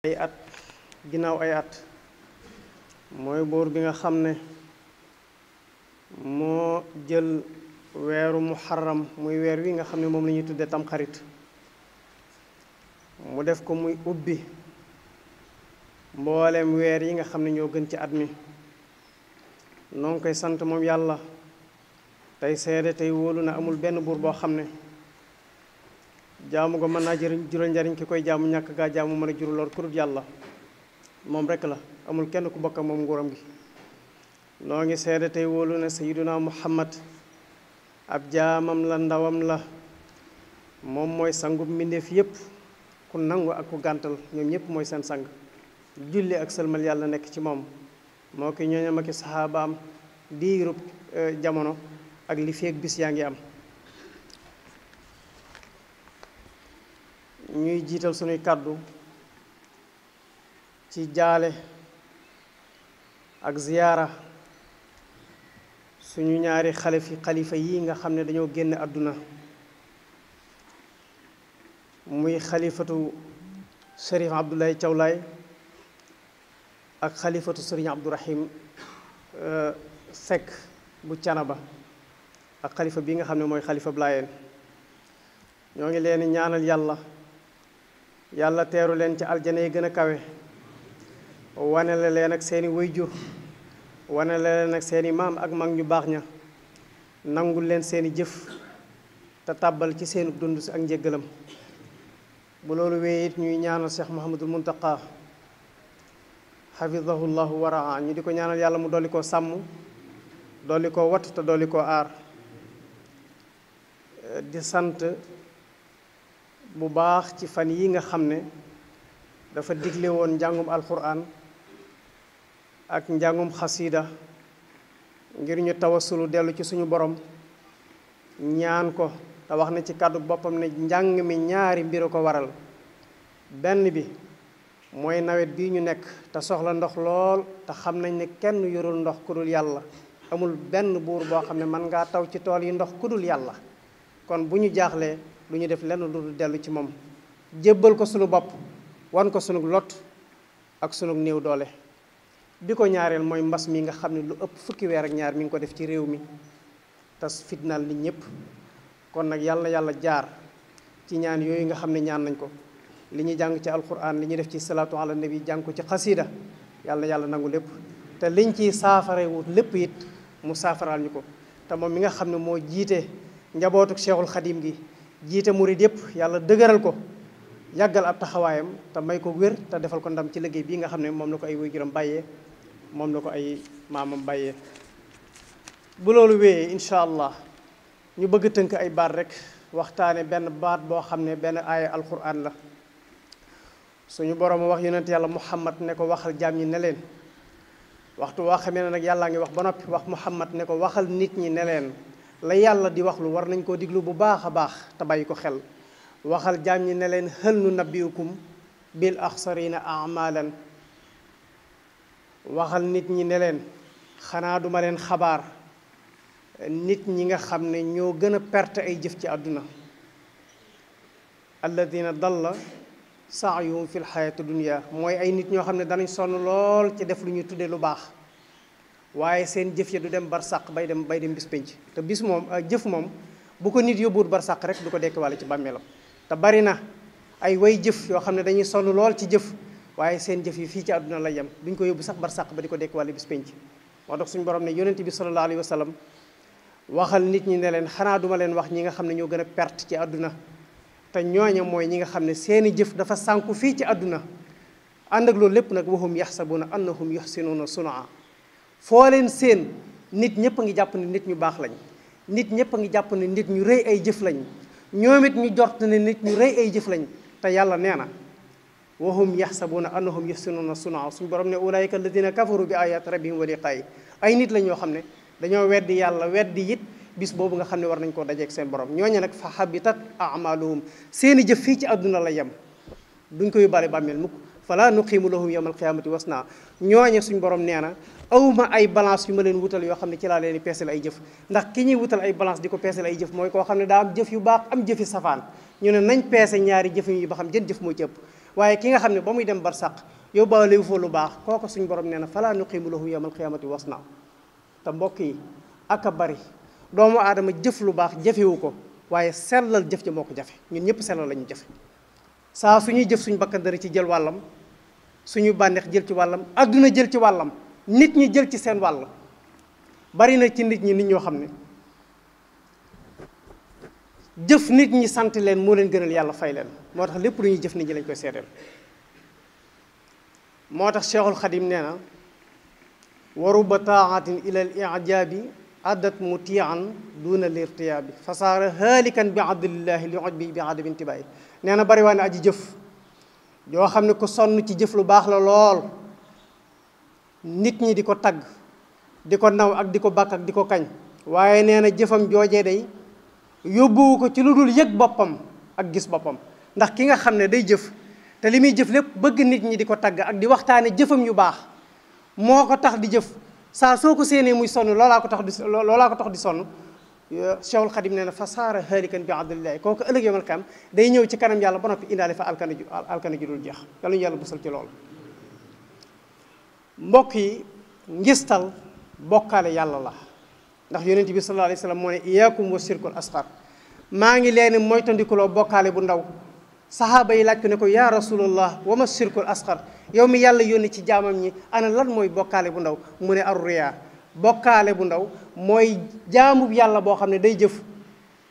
ay at ginnaaw ay at mooy buur bi nga xam ne moo jël weeru muharram muy weer wi nga xam ne moom la ñuy tudde tamxarit mu def ko muy ubbi mboolem weer yi nga xam ne ñoo gën ci at mi noo ngi koy sant moom yàlla tey seede tey wóolu na amul benn buur boo xam ne jaamu ko mën naa jural njariñ ki koy jaamu ñàkk gaa jaamu mën a juru lor ku dul yàlla moom rekk la amul kenn ku bokk ak moom nguuram gi noo ngi seede tey wóolu ne sayyiduna muhammad ab jaamam la ndawam la moom mooy sangub mbindeef yépp ku nangu ak ku gàntal ñoom ñépp mooy seen sang julli ak sëlmal yàlla nekk ci moom moo ki ñooñam ak i saxaabaam diirub jamono ak li feek bis yaa ngi am ñuy jiital sunuy kàddu ci jaale ak ziyaara suñu ñaari xalifa yi nga xam ne dañoo génn àdduna muy xalifatu Sërif Abdoulaye Thiaw Laye ak xalifatu Sëriñ Abdourahim Seck bu Canaba ak xalifa bi nga xam ne mooy xalifa Laayeen ñoo ngi leen ñaanal yàlla teeru leen ci aljana yi gën a kawe wane la leen ak seeni wayjur wane la leen ak seeni maam ak mag ñu baax ña nangul leen seeni jëf te tàbbal ci seenu dund si ak njéggalam bu loolu wéy it ñuy ñaanal Cheikh Mouhamadul Muntaqa xafidahullahu waraa ñu di ko ñaanal yàlla mu dolli koo sàmm dolli koo watt te dolli koo aar di sant bu baax ci fan yi nga xam ne dafa digle woon njàngum alquran ak njàngum xasida ngir ñu tawasulu dellu ci suñu borom ñaan ko te wax na ci kàddu boppam ne njàng mi ñaari mbir a ko waral benn bi mooy nawet bii ñu nekk te soxla ndox lool te xam nañ ne kenn yorul ndox ku dul yàlla amul benn buur boo xam ne mën ngaa taw ci tool yi ndox ku dul yàlla kon bu ñu jaaxlee lu ñu def lenn lu dul dellu ci moom jébbal ko sunu bopp wan ko sunu lot ak sunu néew doole bi ko ñaareel mooy mbas mi nga xam ne lu ëpp fukki weer ak ñaar mi ngi ko def ci réew mi tas fitnaal nit ñëpp kon nag yàlla jaar ci ñaan yooyu nga xam ne ñaan nañ ko li ñuy jàng ci alquran li ñuy def ci salaatu ala nabi jàng ko ci xasida yàlla nangu lépp te liñ ciy saafara wut lépp it mu saafaraal ñu ko te moom mi nga xam ne moo jiite njabootuk cheikhul xadim gi jiite murid yëpp yàlla dëgëral ko yàggal ab taxawaayam te may ko wér te defal ko ndam ci liggéey bii nga xam ne moom la ko ay waajuram bàyyee moom la ko ay maamam bàyyee bu loolu wéyee incha allah ñu bëgg tënk ay baat rek waxtaane benn baat boo xam ne benn aaya alquran la suñu borom wax yonent yàlla muhammad ne ko waxal jaam ñi ne leen waxtu waa xamee ne nag yàllaa ngi wax ba noppi wax muhammad ne ko waxal nit ñi ne leen la yàlla di wax lu war nañ koo diglu bu baax a baax te bàyyi ko xel waxal jaam ñi ne leen hal nunabbiukum bil axsarina amalan waxal nit ñi ne leen xanaa duma leen xabaar nit ñi nga xam ne ñoo gën a perte ay jëf ci àdduna alladina dalla saayuhum fi lxayati dunia mooy ay nit ñoo xam ne danañ sonn lool ci def lu ñuy tuddee lu baax waaye seen jëf ya du dem barsàq bay dem bis pénc te bis moom jëf moom bu ko nit yóbbuwut barsàq rek du ko dekkiwaale ci bàmmeelam te bari na ay way jëf yoo xam ne dañuy sonn lool ci jëf waaye seen jëf yi fii ci àdduna la yem duñ ko yóbbu sax barsàq ba di ko dekkiwaale bis pénc moo tax suñu borom ne yonent bi sallallahu alayhi wa sallam waxal nit ñi ne leen xanaa duma leen wax ñi nga xam ne ñoo gën a perte ci àdduna te ñooña mooy ñi nga xam ne seeni jëf dafa sànku fii ci àdduna ànd ak loolu lépp nag wahum yaxsabuna annahum yuxsinuuna sunaa foo leen seen nit ñëpp a ngi jàpp ne nit ñu baax lañ nit ñëpp a ngi jàpp ne nit ñu rëy ay jëf lañ ñoom it ñu jort ne nit ñu rëy ay jëf lañ te yàlla nee na wahum yaxsabuna annahum yuxsinuuna sunaa suñu borom ne ulaayika alladina kafaru bi ayati rabbihim wa liqaayi ay nit lañ yoo xam ne dañoo weddi yàlla weddi it bis boobu nga xam ne war nañ koo dajeeg seen borom ñooñu nag fa habitat amaluhum seeni jëf fii ci àdduna la yem duñ ko yóbbaale bàmmeel mukk fala nuqiimu lahum yawmal qiyaamati wasna ñooñe suñ borom nee na awma ay balance yu ma leen wutal yoo xam ne ci laa leen di peesal ay jëf ndax ki ñuy wutal ay balance di ko peesal ay jëf mooy koo xam ne daa am jëf yu baax am jëfi safaan ñu ne nañ peese ñaari jëf yi ba xam jën jëf moo ci ëpp waaye ki nga xam ne ba muy dem barsàq yóbbaale fa lu baax kooku suñ borom nee na falaa nuqiimu lahu yawmal qiyaamati wasna. te mbokk yi ak a bari doomu aadama jëf lu baax jafewu ko waaye sellal jëf ja moo ko jafe. ñun ñëpp sellal la ñu jafe saa suñuy jëf suñu bakkan dara ci jël wàllam, suñu bànneex jël ci wàllam, adduna jël ci wàllam, nit ñi jël ci seen wàll. bari na ci nit ñoo xam ne jëf nit ñi sant leen moo leen gënal yàlla fay leen. moo tax lépp lu ñuy jëf nit ñi lañ koy seedeel. moo tax Cheikhul Xadim nee na wa rubba taatin ila al ijaabi addat mutian duna lirtiyaabi fasaara haalikan bi adlillahi li ujbi bi adabi intibaayi. nee na bari waa ne aji jëf yoo xam ne ko sonn ci jëf lu baax la lool, nit ñi di ko tagg di ko naw ak di ko bàkk ak di ko kañ, waaye nee na jëfam joojee day yóbbuwu ko ci lu dul yëg boppam ak gis boppam. ndax ki nga xam ne day jëf te li muy jëf lépp bëgg nit ñi di ko tagg ak di waxtaane jëfam yu baax moo ko tax di jëf, saa soo ko séenee muy sonn loolaa ko tax di sonn. Cheikhul Khadim nee na fa saara haalikan bi adlillahi. kooku ëllëg yawmal qiyaama day ñëw ci kanam yàlla ba noppi indaale fa alkana ju dul jeex. yàlla ñu yàlla busal ci loolu. mbokk yi ngistal bokkaale yàlla la, ndax yonent bi sallallahu alayhi wa sallam moo ne iyaakum wa shirkul asqar. maa ngi leen moytandikuloo bokkaale bu ndaw. saxaaba yi laaj ko ne ko yaa rasulallah wa ma shirkul asqar, yow mi yàlla yónni ci jaamam ñi ana lan mooy bokkaale bu ndaw. mu ne ar-riyaa. bokkaale bu ndaw mooy jaamu yàlla boo xam ne day jëf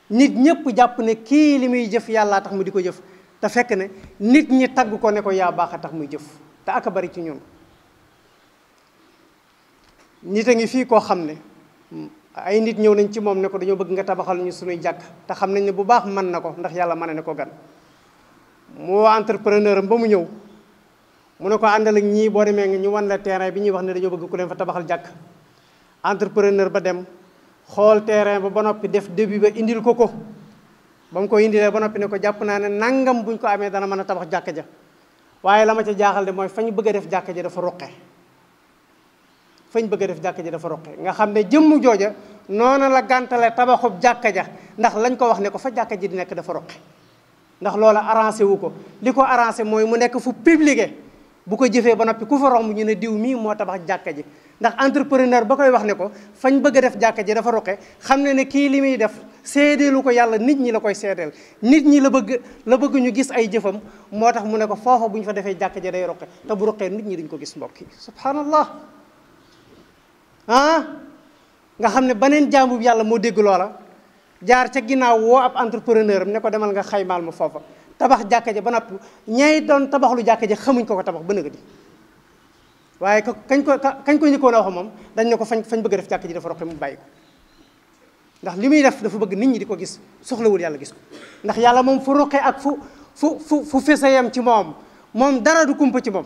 nit ñëpp jàpp ne kii li muy jëf yàllaa tax mu di ko jëf, te fekk ne nit ñi tagg ko ne ko yaa baax a tax muy jëf. te aka bari ci ñun nit a ngi fii koo xam ne ay nit ñëw nañ ci moom ne ko dañoo bëgg nga tabaxal ñu suñuy jàkk, te xam nañ ne bu baax mën na ko ndax yàlla mën na ko gan. mu woo entrepreneur am ba mu ñëw mu ne ko àndal ak ñii boo demee nga ñu wan la terrain bi ñuy wax ne dañoo bëgg ku leen fa tabaxal jàkk. entrepreneur ba dem xool terrain ba noppi def début ba indil ko ba mu ko indilee ba noppi ne ko jàpp naa ne nangam buñ ko amee dana mën a tabax jàkka ja, waaye la ma ca jaaxal de mooy fañ bëgg a def jàkka ja dafa roqe. fañ bëgg a def jàkka ja dafa roqe nga xam ne jëmm jooja noona la gàntale tabaxub jàkka ja ndax lañ ko wax ne ko fa jàkka ji di nekk dafa roqe. ndax loola arrangé wu ko, li ko arrangé mooy mu nekk fu publié bu ko jëfee ba noppi ku fa romb ñu ne diw mii moo tabax jàkka ji. ndax entrepreneur ba koy wax ne ko fañ bëgg a def jàkka ji dafa roqe xam ne kii li muy def seedeelu ko yàlla, nit ñi la koy seedeel, nit ñi la bëgg ñu gis ay jëfam, moo tax mu ne ko foofa bu ñu fa defee jàkka ji day roqe, te bu roqee nit ñi duñ ko gis. mbokk yi subhanallah. nga xam ne beneen jaamu yàlla moo dégg loola jaar ca ginnaaw woo ab entrepreneur am ne ko demal nga xaymaal ma foofa tabax jàkka ja ba noppi ñay doon tabaxlu jàkka ja xamuñ ko tabax ba nëga di. waaye kañ ko njëkkoon a wax moom dañ ne ko fañ bëgg a def jàkka ji dafa roqe mu bàyyi ko, ndax li muy def dafa bëgg nit ñi di ko gis, soxlawul yàlla gis ko. ndax yàlla moom fu roqe ak fu feseyam ci moom dara du kumpa ci moom.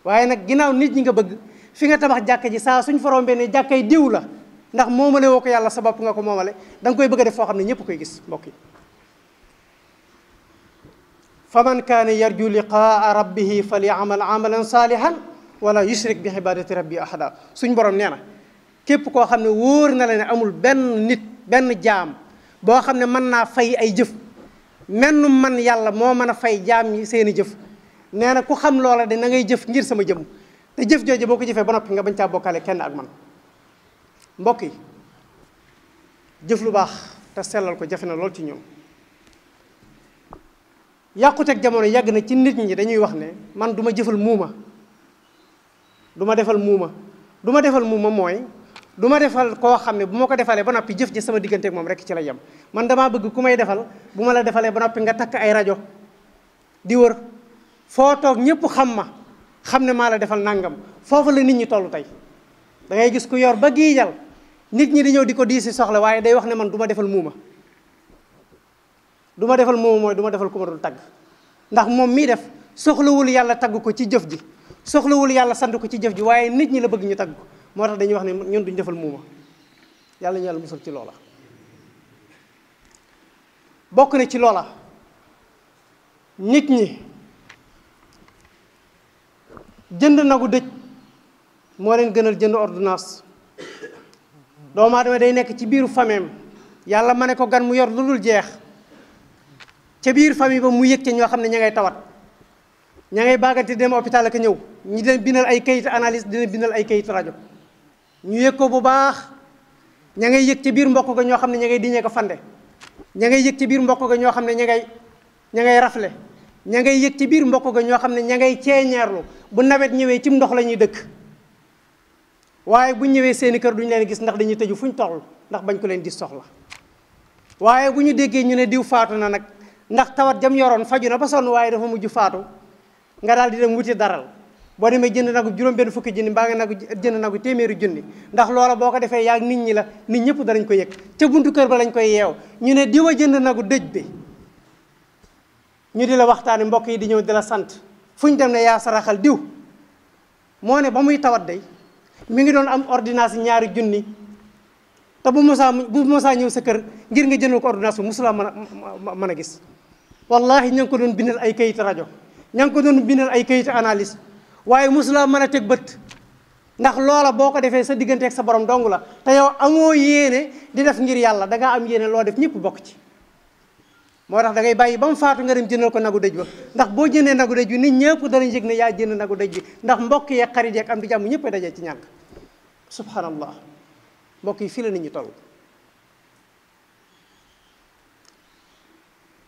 waaye nag ginnaaw nit ñi nga bëgg fi nga tabax jàkka ji saa suñ forombee ne jàkkay diw la ndax moomale woo ko yàlla sa bopp nga ko moomale, da nga koy bëgg a def foo xam ne ñëpp koy gis. mbokk yi fa man kaana yarju liqaa rabbihi falyamal amalan salihan wala yushrik bi ibadati rabbi ahada. suñ borom nee na képp koo xam ne wóor na la ne amul benn jaam boo xam ne mën naa fay ay jëf mennum man yàlla moo mën a fay jaam yi seeni jëf, nee na ku xam loola de na ngay jëf ngir sama jëm, te jëf jooju boo ko jëfee ba noppi nga bañ caa bokkale kenn ak man. mbokk yi jëf lu baax te sellal ko jafe na lool ci ñoom. yàquteeg jamono yàgg na ci nit ñi dañuy wax ne man du ma jëfal muuma, du ma defal muuma. du ma defal muuma mooy du ma defal koo xam ne bu ma ko defalee ba noppi jëf ji sama digganteeg moom rek ci la yem. man damaa bëgg ku may defal bu ma la defalee ba noppi nga takk ay rajo di wër foo toog ñëpp xam ne maa la defal nangam. foofu la nit ñi toll tey da ngay gis ku yor ba giijal nit ñi di ñëw di ko diisi soxla, waaye day wax ne man du ma defal muuma. du ma defal muuma mooy du ma defal ku ma dul tagg, ndax moom mii def soxlawul yàlla tagg ko ci jëf ji, soxlawul yàlla sant ko ci jëf ji, waaye nit ñi la bëgg ñu tagg ko. moo tax dañuy wax ne ñun duñ defal muuma. yàlla ñu yàlla musal ci loola. bokk na ci loola nit ñi jënd nagu dëj moo leen gënal jënd ordonnance. doomu aadama day nekk ci biiru fameem yàlla ma ne ko gan mu yor lu dul jeex ca biir famille ba mu yëg ca ñoo xam ne ña ngay tawat ña ngay baagante dem hôpital ak ñëw ñi leen bindal ay kayit analyse di leen bindal ay kayit rajo ñu yëg ko bu baax. ña ngay yëg ci biir mbokk ga ñoo xam ne ña ngay diñee ko fande ña ngay yëg ci biir mbokk ga ñoo xam ne ña ngay rafle ña ngay yëg ci biir mbokk ga ñoo xam ne ña ngay ceeñeerlu bu nawet ñëwee cim ndox la ñuy dëkk waaye bu ñëwee seeni kër duñu leen gis ndax dañuy tëju fu ñu toll ndax bañ ko leen di soxla waaye bu ñu déggee ñu ne diw faatu na nag ndax tawat jam yoroon faju na ba sonn waaye dafa mujj faatu nga daal di dem wuti daral boo demee jënd nagu juróom-benn fukki junni mbaa nga jënd nagu téeméeri junni ndax loola boo ko defee yaag nit ñi la nit ñëpp danañ ko yëg ca buntu kër ba lañ koy yeew ñu ne diwa jënd nagu dëj bi ñu di la waxtaane mbokk yi di ñëw di la sant fu ñu dem ne yaa saraxal diw moo ne ba muy tawat day mi ngi doon am ordonnance ñaari junni te bu mosaa ñëw sa kër ngir nga jëndal ko ordonnance bi mosulaa mën a gis wallahi ña ngi ko doon bindal ay kayit rajo ña ngi ko doon bindal ay kayit analyse waaye mosulaa mën a teg bët ndax loola boo ko defee sa diggante ak sa borom dong la te yow amoo yéene di def ngir yàlla dangaa am yéene loo def ñëpp bokk ci moo tax da ngay bàyyi ba mu faatu nga dem jëndal ko nagu dëj ba ndax boo jëndee nagu dëj bi nit ñëpp danañ yëg ne yaa jënd nagu dëj bi ndax mbokk yeeg xarit yeeg am di jàmm ñëpp a dajee ci ñàkk subhanallah mbokk yi fii la nit ñi toll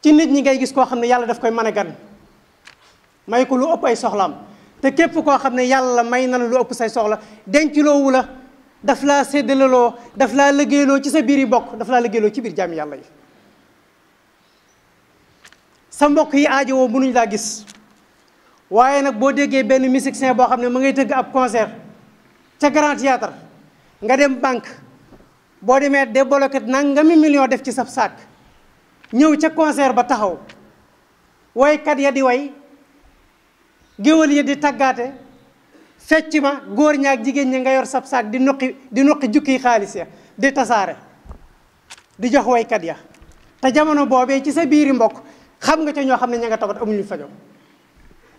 ci nit ñi ngay gis koo xam ne yàlla daf koy mën a gan may ko lu ëpp ay soxlaam te képp koo xam ne yàlla may na la lu ëpp say soxla denculoowu la daf laa séddaleloo daf laa liggéeyloo ci sa biir yi bokk daf laa liggéeyloo ci biir jaami yàlla yi sa mbokk yi aajowoo mënuñ laa gis waaye nag boo déggee benn musicien boo xam ne ma ngay tëgg ab concert ca Grand Théâtre nga dem banque boo demee débloqué nangami million def ci sab saak ñëw ca concert ba taxaw waykat ya di way géwël yi di tàggaate fecc ma góor ñaak jigéen ñi nga yor sab saak di nuqi jukki xaalis ya di tasaare di jox waykat ya te jamono boobee ci sa biiri mbokk xam nga ca ñoo xam ne ña nga tawat amuñu fajo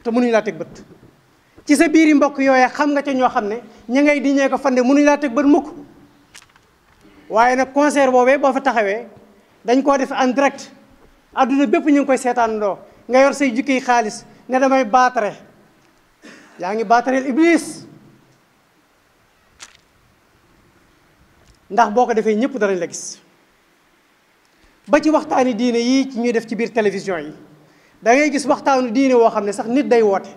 te mënuñu laa teg bët ci sa biiri mbokk yooya xam nga ca ñoo xam ne ña ngay diñee ko fande mënuñu laa teg bët mukk waaye nag concert boobee boo fa taxawee dañ koo def en direct adduna bépp ñu ngi koy seetaandoo nga yor say jukki xaalis ne damay baatare yaa ngi baatareel iblis ndax boo ko defee ñëpp danañ la gis ba ci waxtaani diine yii ci ñuy def ci biir télévision yi da ngay gis waxtaanu diine woo xam ne sax nit day woote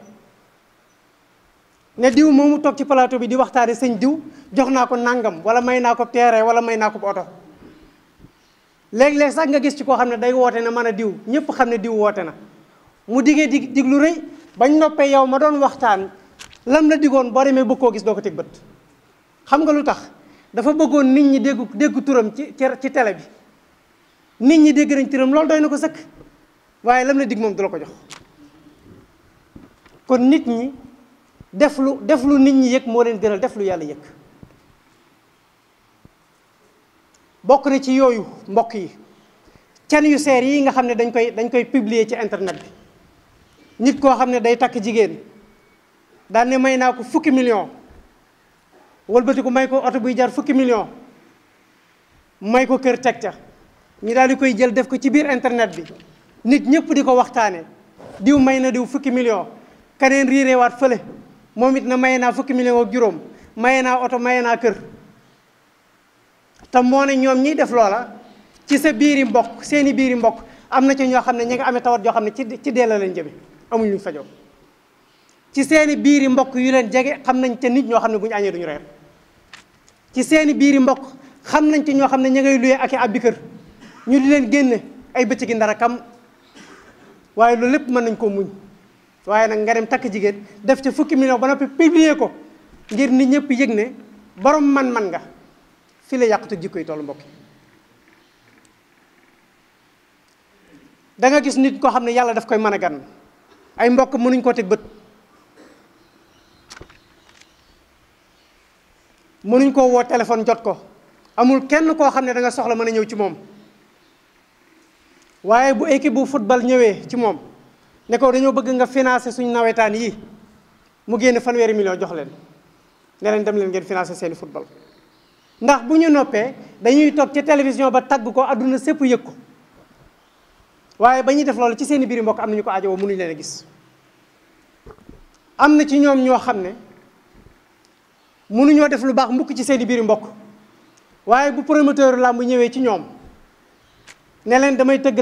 ne diw moomu toog ci plateau bi di waxtaane sëñ diw jox naa ko nangam wala may naa ko terrain wala may naa ko oto léeg-léeg sax nga gis ci koo xam ne day woote ne mën a diw ñëpp xam ne diw woote na mu diggee dig lu rëy bañ noppee yow ma doon waxtaan lam la digoon boo demee bëgg koo gis doo ko teg bët xam nga lu tax dafa bëggoon nit ñi dégg turam ci télé bi nit ñi dégg nañ turam loolu doy na ko sëkk waaye lam la dig moom du la ko jox kon nit ñi def lu nit ñi yëg moo leen gënal def lu yàlla yëg bokk na ci yooyu mbokk yi can yu seer yi nga xam ne dañ koy publier ci internet bi nit koo xam ne day takk jigéen daan ne may naa ko fukki million wëlbati ko may ko oto buy jar fukki million may ko kër teg ca ñu daal di koy jël def ko ci biir internet bi nit ñëpp di ko waxtaane diw may na diw fukki million kaneen riireewaat fële moom it na maye naa fukki million ak juróom maye naa oto maye naa kër te moo ne ñoom ñiy def loola ci sa biiri mbokk seeni biiri mbokk am na ci ñoo xam ne ñi nga amee tawat joo xam ne ci dee la leen jëme amuñ luñ fajoo ci seeni biiri mbokk yu leen jege xam nañ ca nit ñoo xam ne bu ñu añee duñu reer ci seeni biiri mbokk xam nañ ci ñoo xam ne ña ngay luyee ak i abbi kër ñu di leen génne ay bëccëgi ndara kam waaye loolu lépp mën nañ koo muñ waaye nag nga dem takk jigéen def ca fukki million ba noppi publier ko ngir nit ñëpp yëg ne borom man-man nga fi la yàqute jikko yi tollu mbokk yi da nga gis nit koo xam ne yàlla daf koy mën a gan ay mbokk mënuñ koo teg bët mënuñ koo woo téléphone jot ko amul kenn koo xam ne da nga soxla mën a ñëw ci moom waaye bu équipe bu football ñëwee ci moom ne ko dañoo bëgg nga financer suñu nawetaan yi mu génne fanweeri million jox leen ne leen dem leen ngeen financer seeni football ndax bu ñu noppee dañuy toog ci télévision ba tagg ko àdduna sépp yëg ko waaye ba ñuy def loolu ci seeni biir mbokk am nañu ko aajowoo mënuñu leen a gis am na ci ñoom ñoo xam ne mënuñoo def lu baax mukk ci seeni biiri mbokk waaye bu promoteur làmb ñëwee ci ñoom ne leen damay tëgg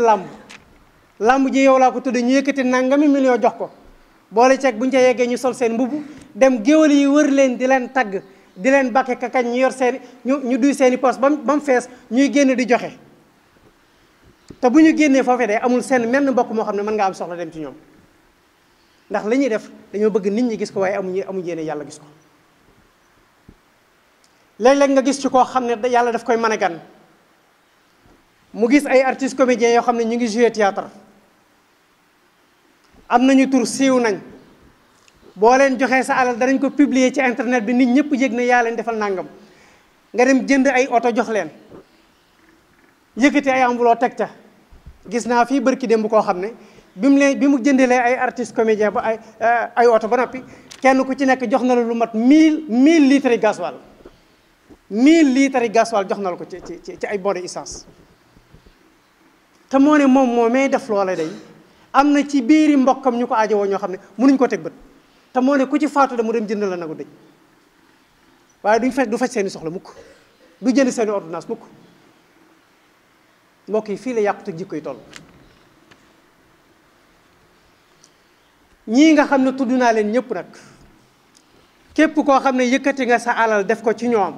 làmb ji yow laa ko tudd ñu yëkkati nangami million jox ko boole ceeg buñ ca yeggee ñu sol seen mbubb dem géwal yi wër leen di leen tagg di leen bakke kakañ ñu yor seeni ñu duy seeni poos ba mu fees ñuy génn di joxe te bu ñu génnee foofee de amul seen menn mbokk moo xam ne mën nga am soxla dem ci ñoom ndax li ñuy def dañoo bëgg nit ñi gis ko waaye amuñu yéene yàlla gis ko léeg-léeg nga gis ci koo xam ne yàlla daf koy mën a gan mu gis ay artistes comédiens yoo xam ne ñu ngi joué théâtre am nañu tur siiw nañ boo leen joxee sa alal danañ ko publier ci internet bi nit ñëpp yëg na yaa leen defal nangam nga dem jënd ay oto jox leen yëkkati ay enveloppe teg ca gis naa fii bërki démb koo xam ne bi mu jëndelee ay artistes comédiens ba ay oto ba noppi kenn ku ci nekk jox na la lu mat 1000 litres gasoil 1000 litres gasoil jox na la ko ci ay bone essence te moo ne moo may def loola day am na ci biiri mbokkam ñu ko aajowoo ñoo xam ne mënuñ ko teg bët te moo ne ku ci faatu da mu dem jënd la nagu dëj waaye du faj seeni soxla mukk du jënd seeni ordonnance mukk mbokk yi fii la yàqute jikko yi toll ñii nga xam ne tudd naa leen ñëpp nag képp koo xam ne yëkkati nga sa alal def ko ci ñoom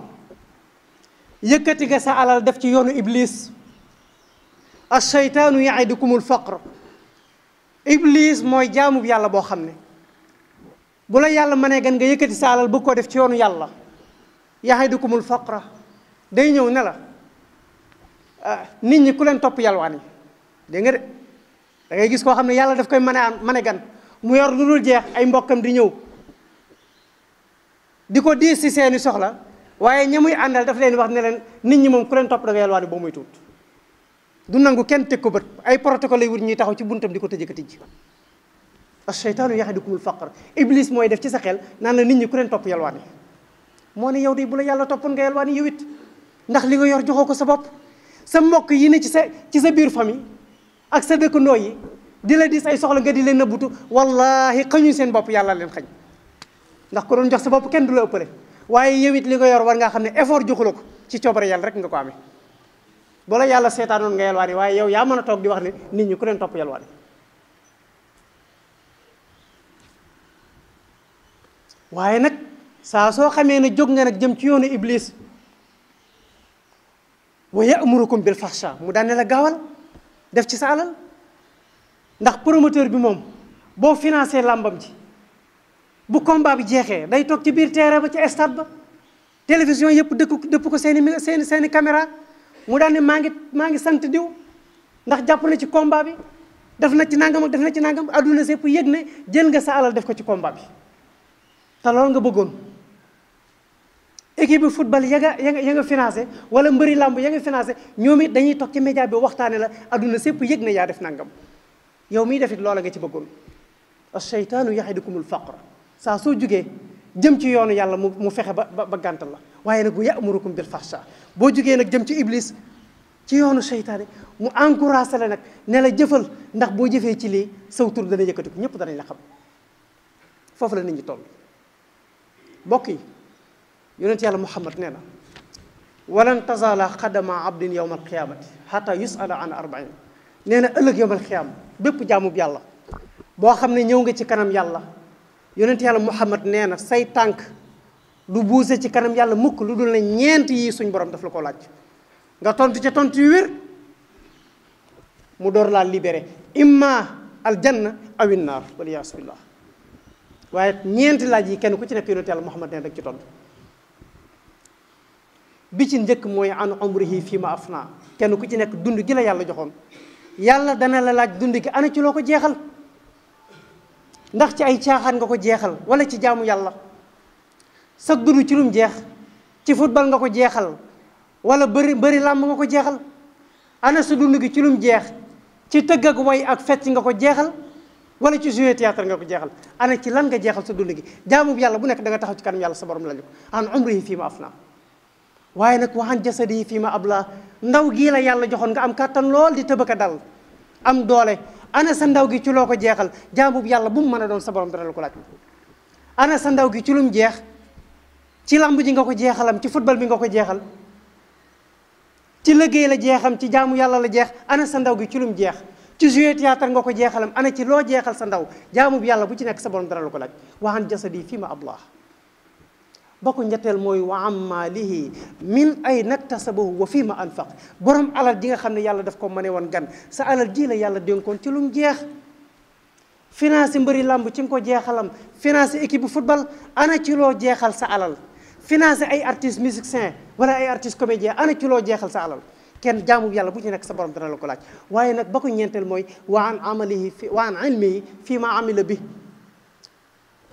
yëkkati nga sa alal def ci yoonu iblis ash-shaytaanu ya'idukumul faqr iblis mooy jaamub yàlla boo xam ne bu la yàlla mënee gan nga yëkkati sa alal bëgg koo def ci yoonu yàlla ya'idukumul faqra day ñëw ne la nit ñi ku leen topp yalwaan yi dégg nga de da ngay gis koo xam ne yàlla daf koy mën a gan mu yor lu dul jeex ay mbokkam di ñëw di ko diis si seeni soxla waaye ña muy àndal daf leen wax ne leen nit ñi moom ku leen topp da nga yalwaani boo muy tuut du nangu kenn teg ko bët ay protocole yi wut ñuy taxaw ci buntam di ko tëjëka tijj ash-shaytaanu ya'idukumul faqr iblis mooy def ci sa xel naan la nit ñi ku leen topp yalwaani moo ne yow de bu la yàlla toppoon nga yalwaani yow it ndax li nga yor joxoo ko sa bopp sa mbokk yi ne ci sa biir famille ak sa dëkkandoo yi di la dis ay soxla nga di leen nëbbutu wallahi xañuñ seen bopp yàlla leen xañ ndax ko doon jox sa bopp kenn du la ëppale waaye yow it li nga yor war ngaa xam ne effort joxula ko ci coobare yàlla rek nga ko amee bu la yàlla seetaanoon nga yalwaani waaye yow yaa mën a toog di wax ne nit ñi ku leen topp yalwaani waaye nag saa soo xamee ne jóg nga nag jëm ci yoonu iblis wa ya'murukum bil fahsha mu daan ne la gaawal def ci sa alal ndax promoteur bi moom boo financé làmbam ji bu combat bi jeexee day toog ci biir terrain ba ci stade ba télévision yëpp dëpp ko seeni caméra mu daan ne maa ngi sant diw ndax jàpp na ci combat bi def na ci nangam ak def na ci nangam adduna sépp yëg ne jël nga sa alal def ko ci combat bi te loolu nga bëggoon équipe bi football ya nga financé wala mbëri làmb ya nga financé ñoom it dañuy toog ci média bi waxtaane la adduna sépp yëg ne yaa def nangam yow miy defit loola nga ci bëggoon ash-shaytaanu ya'idukumul faqra saa soo jugee jëm ci yoonu yàlla mu fexe ba gàntal la waaye nag bu ya'murukum bil fahsha boo jugee nag jëm ci iblis ci yoonu seytaane mu encouragé la nag ne la jëfal ndax boo jëfee ci lii saw tur dana yëkkatiku ñëpp danañ la xam foofu la nit ñi toll mbokk yi yonent yàlla muhammad nee na walan tazala qadama abdin yawma alqiyamati hatta yusala an arba'in nee na ëllëg yawmal qiyaama bépp jaamub yàlla boo xam ne ñëw nga ci kanam yàlla yonent yàlla muhammad nee na say tànk du buuse ci kanam yàlla mukk lu dul ne ñeent yi suñ borom daf la ko laaj nga tontu ca tontu yu wér mu door laa libéré imma aljanna awin naar waliyaasu billah waaye ñeenti laaj yi kenn ku ci nekk yonent yàlla muhammad nee na rek ci tontu bi ci njëkk mooy an umrihi fii ma afna kenn ku ci nekk dund gi la yàlla joxoon yàlla dana la laaj dund gi ana ci loo ko jeexal ndax ci ay caaxaan nga ko jeexal wala ci jaamu yàlla sa dund ci lum jeex ci football nga ko jeexal wala bëri làmb nga ko jeexal ana sa dund gi ci lum jeex ci tëgg ak way ak fecc nga ko jeexal wala ci jouer théâtre nga ko jeexal ana ci lan nga jeexal sa dund gi jaamu yàlla bu nekk da nga taxaw ci kanam yàlla sa borom lañu ko an umrihi fii ma afna waaye nag waxan jasadihi fii ma abla ndaw gii la yàlla joxoon nga am kàttan lool di tëbaka dal am doole ana sa ndaw gi ci loo ko jeexal jaamu yàlla bu mu mën a doon sa borom dara la ko laaj ana sa ndaw gi ci lum jeex ci lamb ji nga ko jeexalam ci football bi nga ko jeexal ci liggéey la jeexam ci jaamu yàlla la jeex ana sa ndaw gi ci lum jeex ci jouer théâtre nga ko jeexalam ana ci loo jeexal sa ndaw jaamu bi yàlla bu ci nekk sa borom dara la ko laaj waxan jasadi fii ma ablah ba ko ñetteel mooy wa ammaalihi min ay naktasabahu wa fii ma anfaq borom alal ji nga xam ne yàlla daf ko mëne woon gan sa alal ji la yàlla dénkoon ci lum jeex financé mbëri làmb ci nga ko jeexalam financé équipe bu football ana ci loo jeexal sa alal financé ay artistes musiciens wala ay artistes comédiens ana ci loo jeexal sa alal kenn jaamu yàlla bu ci nekk sa borom dana la ko laaj waaye nag ba ko ñeenteel mooy wa an amalihi wa an ilmihi fii ma amila bi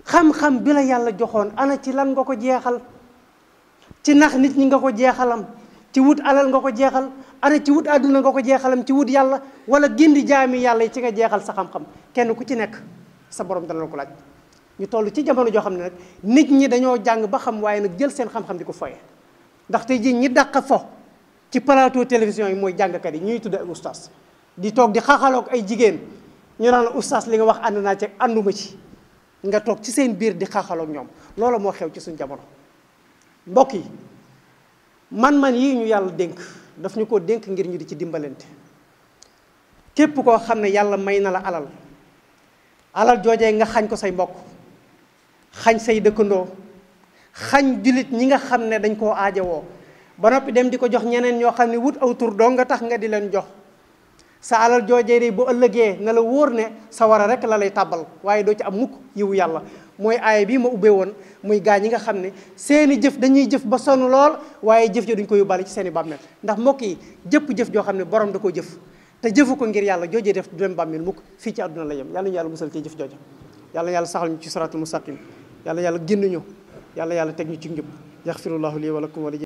xam-xam bi la yàlla joxoon ana ci lan nga ko jeexal ci nax nit ñi nga ko jeexalam ci wut alal nga ko jeexal ana ci wut àdduna nga ko jeexalam ci wut yàlla wala gindi jaami yàlla yi ci nga jeexal sa xam-xam kenn ku ci nekk sa borom dana la ko laaj ñu toll ci jamono joo xam ne nag nit ñi dañoo jàng ba xam waaye nag jël seen xam-xam di ko foye ndax tey jii ñi dàq fo ci plateau télévision yi mooy jàngkat yi ñuy tudd ay oustaz di toog di xaxaloog ay jigéen ñu naan la oustaz li nga wax ànd naa ci ànduma ci nga toog ci seen biir di xaxaloog ñoom loolu moo xew ci suñ jamono mbokk yi man-man yii ñu yàlla dénk daf ñu ko dénk ngir ñu di ci dimbalante képp koo xam ne yàlla may na la alal joojee nga xañ ko say mbokk xañ say dëkkandoo xañ jullit ñi nga xam ne dañ koo aajowoo ba noppi dem di ko jox ñeneen ñoo xam ne wut aw tur doo nga tax nga di leen jox sa alal joojee de bu ëllëgee na la wóor ne sa wara rek la lay tàbbal waaye doo ci am mukk yiwu yàlla mooy aaya bii ma ubbee woon muy gaa ñi nga xam ne seeni jëf dañuy jëf ba sonn lool waaye jëf jo duñ ko yóbbaale ci seeni bàmmeel ndax mbokk yi jëpp jëf joo xam ne borom da koo jëf te jëfu ko ngir yàlla joojee def du dem bàmmeel mukk fii ci àdduna la yem yàlla ñu yàlla musal ci jëf jooja yàlla saxal ñu ci siraatul mustaqim yàlla génn ñu yàlla teg ñu ci njub yaxfirullahu lii wa lakum wa li